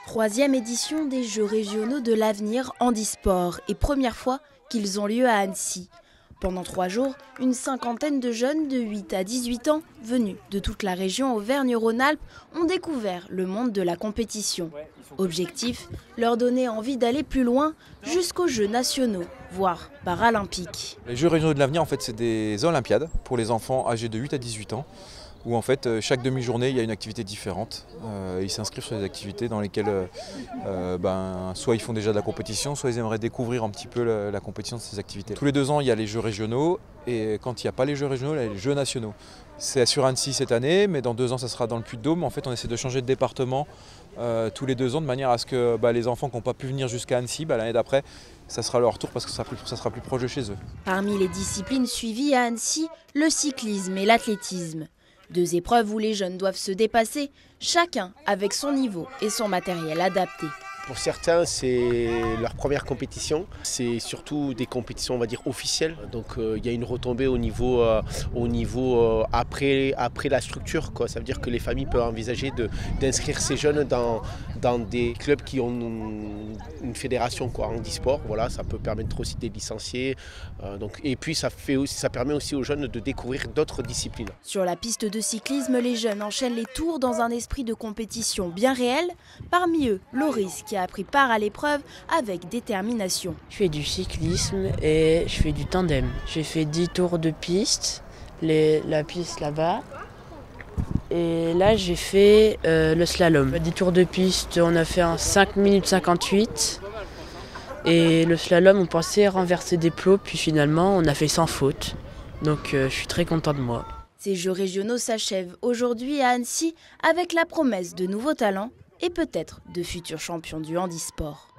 Troisième édition des Jeux régionaux de l'avenir handisport et première fois qu'ils ont lieu à Annecy. Pendant 3 jours, une cinquantaine de jeunes de 8 à 18 ans, venus de toute la région Auvergne-Rhône-Alpes, ont découvert le monde de la compétition. Objectif, leur donner envie d'aller plus loin jusqu'aux Jeux nationaux, voire paralympiques. Les Jeux régionaux de l'avenir, en fait, c'est des Olympiades pour les enfants âgés de 8 à 18 ans. Où en fait chaque demi-journée il y a une activité différente. Ils s'inscrivent sur des activités dans lesquelles soit ils font déjà de la compétition, soit ils aimeraient découvrir un petit peu la compétition de ces activités. Tous les 2 ans il y a les Jeux régionaux et quand il n'y a pas les Jeux régionaux, il y a les Jeux nationaux. C'est sur Annecy cette année, mais dans 2 ans ça sera dans le Puy-de-Dôme. En fait on essaie de changer de département tous les 2 ans de manière à ce que les enfants qui n'ont pas pu venir jusqu'à Annecy, l'année d'après, ça sera leur tour parce que ça sera plus proche de chez eux. Parmi les disciplines suivies à Annecy, le cyclisme et l'athlétisme. 2 épreuves où les jeunes doivent se dépasser, chacun avec son niveau et son matériel adapté. Pour certains, c'est leur première compétition. C'est surtout des compétitions, on va dire, officielles. Donc il y a une retombée au niveau après la structure, quoi. Ça veut dire que les familles peuvent envisager d'inscrire ces jeunes dans des clubs qui ont une fédération, quoi, handisport. Voilà, ça peut permettre aussi des licenciés. Et puis ça permet aussi aux jeunes de découvrir d'autres disciplines. Sur la piste de cyclisme, les jeunes enchaînent les tours dans un esprit de compétition bien réel. Parmi eux, Loris, qui a pris part à l'épreuve avec détermination. Je fais du cyclisme et je fais du tandem. J'ai fait 10 tours de piste, la piste là-bas. Et là, j'ai fait le slalom. 10 tours de piste, on a fait en 5 minutes 58. Et le slalom, on pensait renverser des plots, puis finalement, on a fait sans faute. Donc, je suis très content de moi. Ces Jeux régionaux s'achèvent aujourd'hui à Annecy avec la promesse de nouveaux talents et peut-être de futurs champions du handisport.